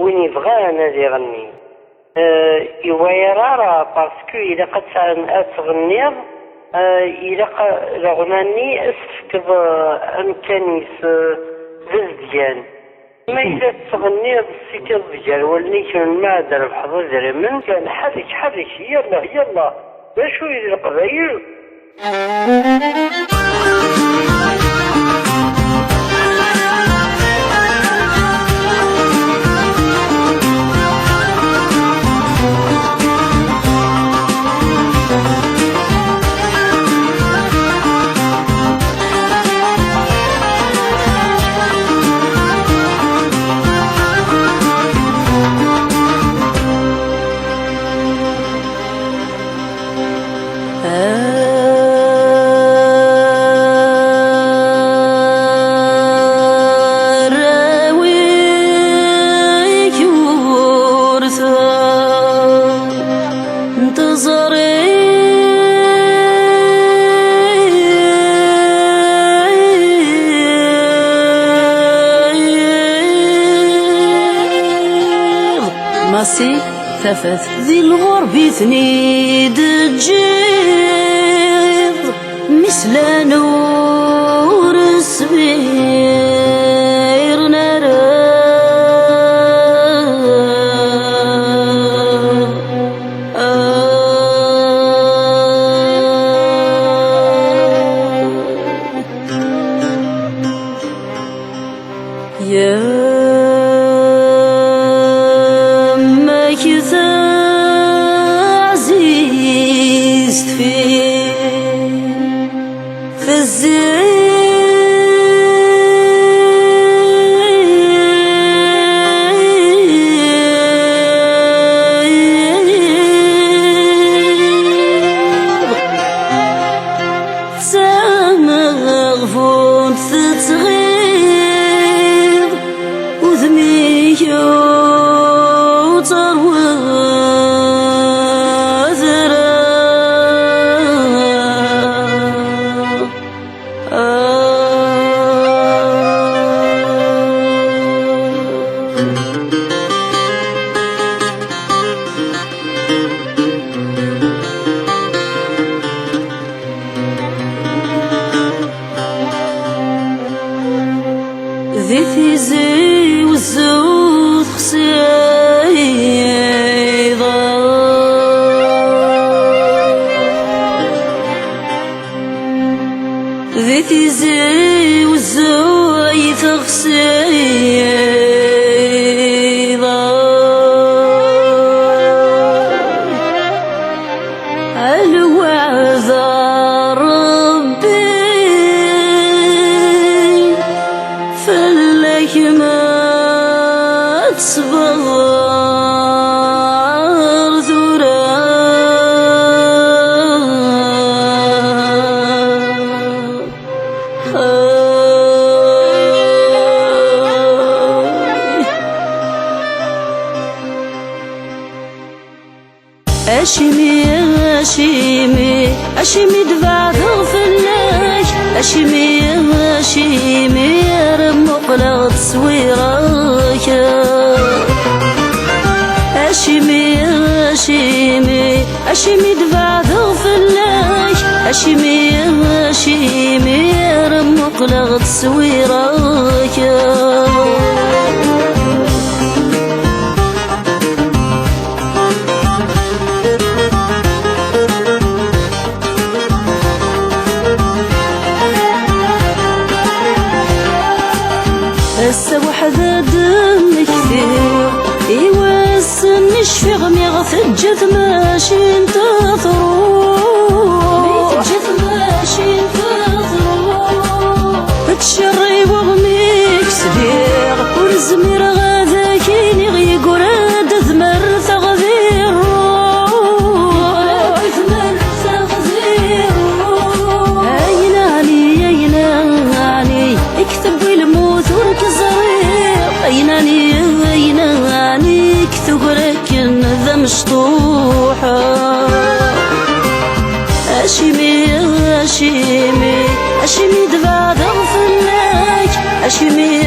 وين يبغى نادي يغني يويرارا باسكو إذا قد تغنيض إذا رغماني أسفكض أمكانيس ززديان ما إذا تغنيض السكر ديال ولي كان ما دار بحضر ديال من كان حرك يلا باش يدير القبايل. ماسي ثفث ذي الغرب ثنيد الجيض مثل نور السبير نرى عزيزت في تمغفون تتغير وذميو تروى ذي تيزي والزود خسيضة ذي تيزي والزود خسيضة الوعد ربي فلك ما تصبر ذرا أشمي دفع ذوفلك أشمي رمق لغد سويرك أشمي دفع ذوفلك أشمي رمق لغد سويرك هسه وحدة دم كثير يوسم الشفيق ميغثجت ماشي تثروح تشري وغميك سبيغ والزمير غاذاك يغيق وراد ثمر تغذير أيناني اكتب الموت ورك الزريق أيناني اكتب لك ذا مشطوحة أشمي دفع ضغفلك أشمي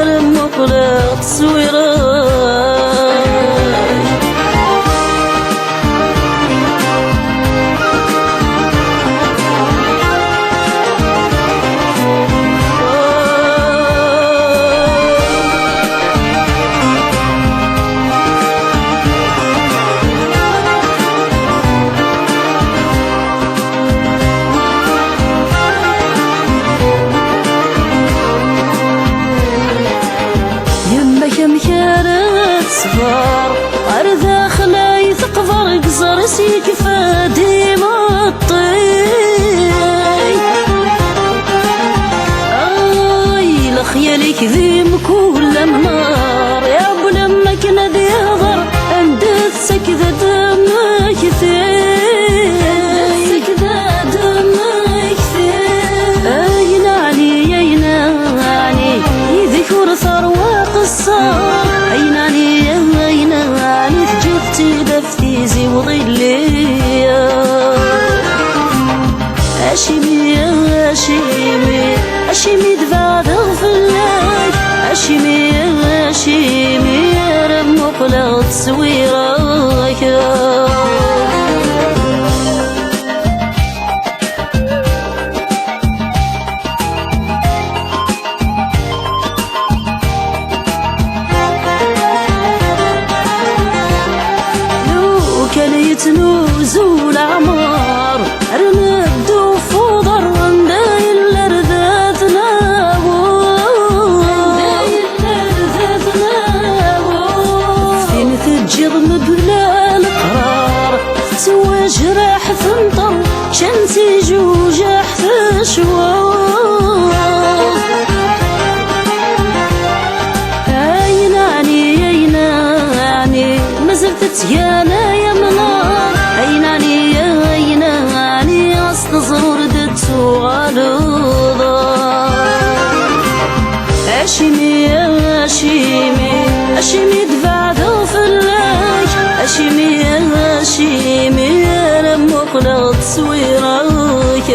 رمق لغد تصويرك. صفار أرض خلاي تقفر قصر سيكفى ديما الطي. لخيالي كذيم كل النار يا ابو لما كنا ديضر عند السكذة دمك ثيك دمك ثيك. أين عني يذكر ثروة قصار. أين عني تجفتي دفتيزي وظلي. أشيمي أشيمي أشيمي دفع ذغفلك. أشيمي أشيمي رب مقلق تصويرك. يتنوزو العمار رمدو فوضر نداي الارذاذ نابو. فين تجيض مبلا القرار تسوى جراح ثنطر شنسي جوجاح ثشوار. أين عني مازلت تيانا يا منار. أين عني أستصغر دتسو غالوضا. أشيمي أشيمي أشيمي دفع ذوفلك. أشيمي أشيمي رب مقلق تصويرك.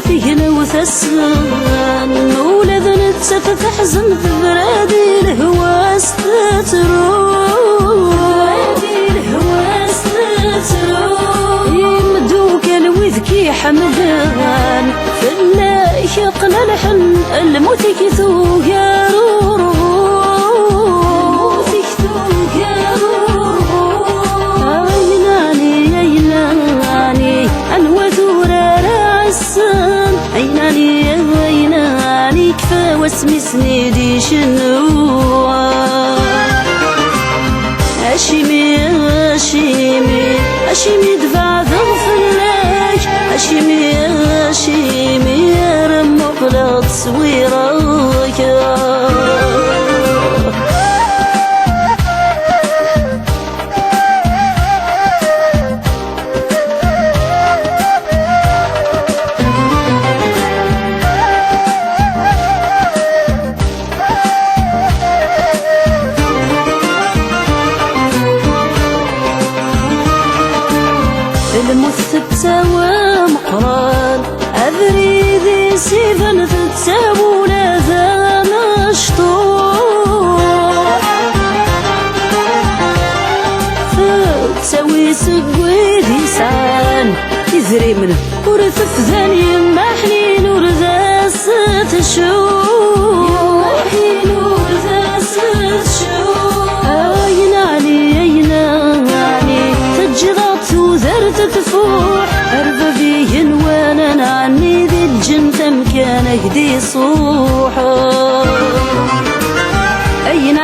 فيه وثسان ولد نتسف تحزن في برادي الهواس تتروح. يمدوك الوذكي حمدان فلا يقل الحن الموت كثو قارور. أين عني أنوثور راسن. أين عني كفى واسمي سنيدي شنو. أشيمي أشيمي أشيمي دفع ذغفلك. أشيمي أشيمي رم مقلق تصويرك. المثبتة مقران أذريذي سيفن تتساوو لذا مشطوح. فتساوي سقوي ذي سعان يذري من ورث ذاني محنين ورثا ستشوف. أين عني تجرات وذرت تفوح. أربى بيهن وانا عني ذي الجنة مكانك دي صوحة. أين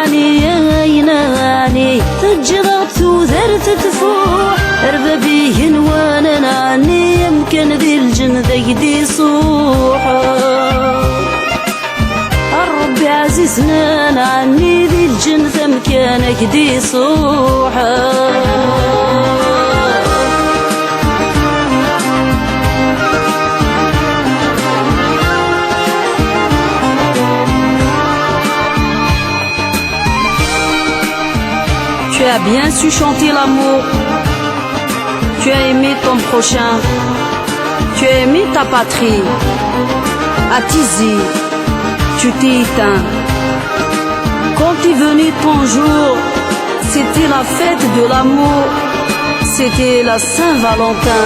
عني تجرات وذرت تفوح. أربى بيهن وانا عني يمكن ذي الجنة دي صوحة. ربي عزيزنا عني ذي الجنة مكانك كانك دي صوحه. Tu as bien su chanter l'amour, tu as aimé ton prochain, tu as aimé ta patrie. À Tizi, tu t'es éteint. Quand est venu ton jour, c'était la fête de l'amour, c'était la Saint-Valentin.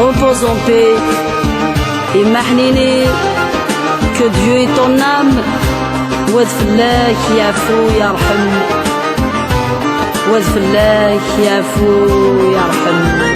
Repose en paix et Mahnini, que Dieu est ton âme. وذف الله يعفو يرحم، وذف الله يعفو يرحم.